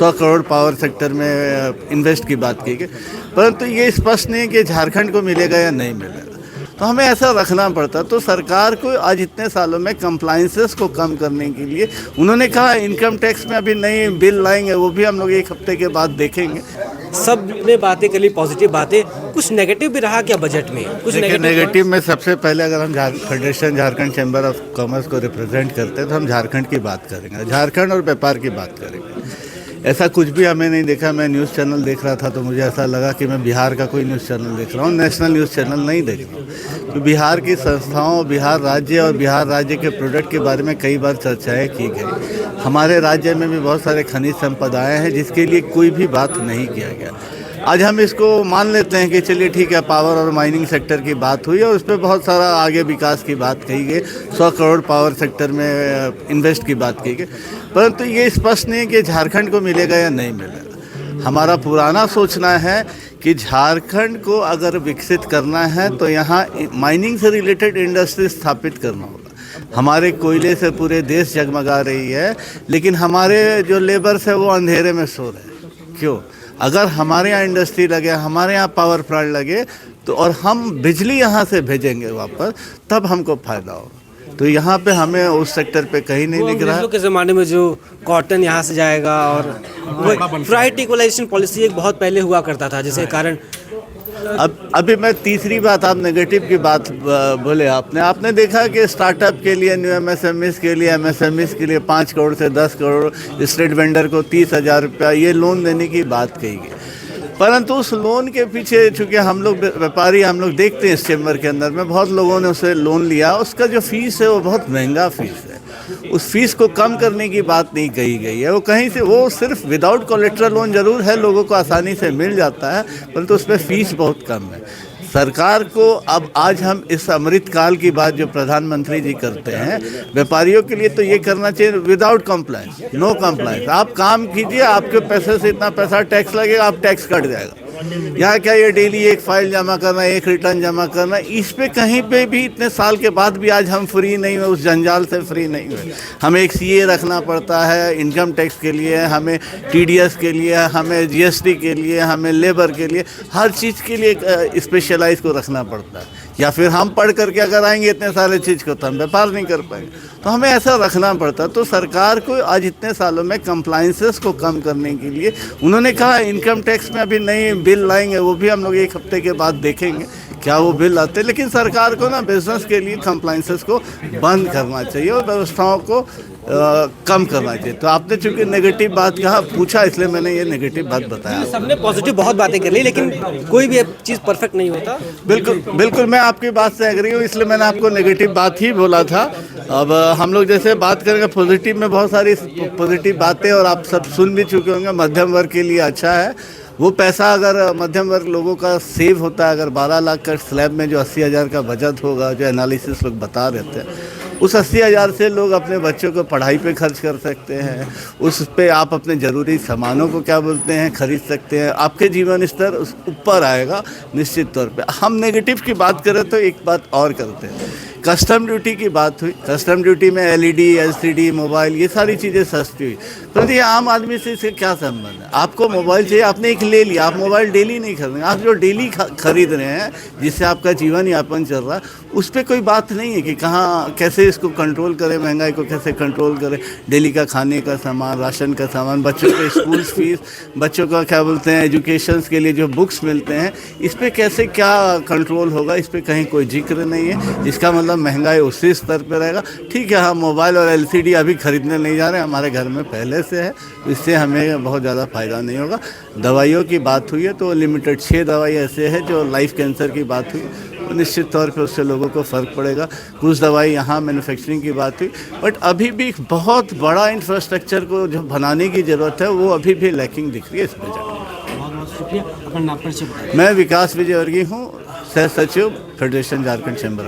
100 crore power sector में invest की बात की गई, परंतु ये स्पष्ट नहीं है कि झारखंड को मिलेगा या नहीं मिलेगा। तो हमें ऐसा रखना पड़ता। तो सरकार को आज इतने सालों में कंप्लाइंसेस को कम करने के लिए उन्होंने कहा इनकम टैक्स में अभी नई बिल लाएंगे, वो भी हम लोग एक हफ्ते के बाद देखेंगे। सब ने बातें कर ली, पॉजिटिव बातें, कुछ नेगेटिव भी रहा क्या बजट में? कुछ नेगेटिव में सबसे पहले अगर हम federation Jharkhand chamber of commerce को रिप्रेजेंट करते हैं तो हम झारखंड की बात करेंगे, झारखंड और व्यापार की बात करेंगे। ऐसा कुछ भी हमें नहीं देखा। मैं न्यूज़ चैनल देख रहा था तो मुझे ऐसा लगा कि मैं बिहार का कोई न्यूज़ चैनल देख रहा हूँ, नेशनल न्यूज़ चैनल नहीं देख रहा हूँ। तो बिहार की संस्थाओं, बिहार राज्य और बिहार राज्य के प्रोडक्ट के बारे में कई बार चर्चाएं की गई। हमारे राज्य में भी बहुत सारे खनिज संपदाएँ हैं जिसके लिए कोई भी बात नहीं किया गया। आज हम इसको मान लेते हैं कि चलिए ठीक है, पावर और माइनिंग सेक्टर की बात हुई और उस पर बहुत सारा आगे विकास की बात कही गई, 100 करोड़ पावर सेक्टर में इन्वेस्ट की बात की गई, परंतु ये स्पष्ट नहीं है कि झारखंड को मिलेगा या नहीं मिलेगा। हमारा पुराना सोचना है कि झारखंड को अगर विकसित करना है तो यहाँ माइनिंग से रिलेटेड इंडस्ट्री स्थापित करना होगा। हमारे कोयले से पूरे देश जगमगा रही है, लेकिन हमारे जो लेबर्स है वो अंधेरे में सो रहे हैं। क्यों? अगर हमारे यहाँ इंडस्ट्री लगे, हमारे यहाँ पावर प्लांट लगे तो और हम बिजली यहाँ से भेजेंगे वापस, तब हमको फ़ायदा होगा। तो यहाँ पे हमें उस सेक्टर पे कहीं नहीं दिख रहा है। के ज़माने में जो कॉटन यहाँ से जाएगा और प्राइवेट इक्वलाइजेशन पॉलिसी एक बहुत पहले हुआ करता था, जिसके कारण अब अभी मैं तीसरी बात, आप नेगेटिव की बात बोले। आपने देखा कि स्टार्टअप के लिए, न्यू एमएसएमईज के लिए, एमएसएमईज के लिए 5 करोड़ से 10 करोड़ स्ट्रीट वेंडर को 30,000 रुपया ये लोन देने की बात कही गई, परंतु उस लोन के पीछे चूँकि हम लोग व्यापारी, हम लोग देखते हैं इस चैम्बर के अंदर में बहुत लोगों ने उसे लोन लिया, उसका जो फीस है वो बहुत महंगा फीस है। उस फीस को कम करने की बात नहीं कही गई है। वो कहीं से, वो सिर्फ विदाउट कोलेट्रल लोन जरूर है, लोगों को आसानी से मिल जाता है, परंतु उस पर फीस बहुत कम है। सरकार को अब आज हम इस अमृत काल की बात जो प्रधानमंत्री जी करते हैं, व्यापारियों के लिए तो ये करना चाहिए विदाउट कंप्लाइंस, नो कंप्लाइंस। आप काम कीजिए, आपके पैसे से इतना पैसा टैक्स लगेगा, आप टैक्स कट जाएगा। यहाँ क्या ये डेली एक फाइल जमा करना, एक रिटर्न जमा करना, इस पे कहीं पे भी इतने साल के बाद भी आज हम फ्री नहीं हुए, उस जंजाल से फ्री नहीं हुए। हमें एक सीए रखना पड़ता है इनकम टैक्स के लिए, हमें टीडीएस के लिए, हमें जीएसटी के लिए, हमें लेबर के लिए, हर चीज़ के लिए स्पेशलाइज को रखना पड़ता है। या फिर हम पढ़ करके अगर आएंगे इतने सारे चीज़ को तो हम व्यापार नहीं कर पाएंगे। तो हमें ऐसा रखना पड़ता। तो सरकार को आज इतने सालों में कंप्लाइंसेस को कम करने के लिए उन्होंने कहा इनकम टैक्स में अभी नई बिल लाएंगे, वो भी हम लोग एक हफ्ते के बाद देखेंगे क्या वो बिल आते हैं। लेकिन सरकार को ना बिजनेस के लिए कंप्लाइंसेस को बंद करना चाहिए और व्यवस्थाओं को कम करना चाहिए। तो आपने चूंकि नेगेटिव बात कहा पूछा, इसलिए मैंने ये नेगेटिव बात बताया। सबने पॉजिटिव बहुत बातें कर ली, लेकिन कोई भी चीज़ परफेक्ट नहीं होता। बिल्कुल मैं आपकी बात से एग्री हूँ, इसलिए मैंने आपको नेगेटिव बात ही बोला था। अब हम लोग जैसे बात करेंगे पॉजिटिव में, बहुत सारी पॉजिटिव बातें और आप सब सुन भी चुके होंगे। मध्यम वर्ग के लिए अच्छा है, वो पैसा अगर मध्यम वर्ग लोगों का सेव होता है, अगर 12 लाख का स्लैब में जो 80,000 का बजट होगा, जो एनालिसिस लोग बता रहे थे, उस 80,000 से लोग अपने बच्चों को पढ़ाई पे खर्च कर सकते हैं। उस पे आप अपने ज़रूरी सामानों को क्या बोलते हैं खरीद सकते हैं। आपके जीवन स्तर ऊपर आएगा निश्चित तौर पे। हम नेगेटिव की बात करें तो एक बात और करते हैं, कस्टम ड्यूटी की बात हुई। कस्टम ड्यूटी में एलईडी, एलसीडी, मोबाइल, ये सारी चीज़ें सस्ती हुई, परंतु ये आम आदमी से इससे क्या संबंध है? आपको मोबाइल चाहिए, आपने एक ले लिया, आप मोबाइल डेली नहीं खरीदेंगे। आप जो डेली खरीद रहे हैं, जिससे आपका जीवन यापन चल रहा है, उस पर कोई बात नहीं है कि कहाँ कैसे इसको कंट्रोल करें, महंगाई को कैसे कंट्रोल करें। डेली का खाने का सामान, राशन का सामान, बच्चों के स्कूल फीस, बच्चों का क्या बोलते हैं एजुकेशन के लिए जो बुक्स मिलते हैं, इस पर कैसे क्या कंट्रोल होगा, इस पर कहीं कोई जिक्र नहीं है। इसका मतलब महंगाई उसी स्तर पर रहेगा। ठीक है, हम मोबाइल और एलसीडी अभी खरीदने नहीं जा रहे हैं, हमारे घर में पहले से है, इससे हमें बहुत ज़्यादा फ़ायदा नहीं होगा। दवाइयों की बात हुई है तो लिमिटेड 6 दवाई ऐसे है जो लाइफ कैंसर की बात हुई, तो निश्चित तौर पे उससे लोगों को फ़र्क पड़ेगा। कुछ दवाई यहाँ मैन्युफैक्चरिंग की बात हुई, बट अभी भी बहुत बड़ा इंफ्रास्ट्रक्चर को जो बनाने की ज़रूरत है वो अभी भी लैकिंग दिख रही है इस बजट में। बहुत शुक्रिया। अपना नाम परिचय बताइए। मैं विकास विजयवर्गीय हूँ, सह सचिव फेडरेशन झारखंड चैम्बर।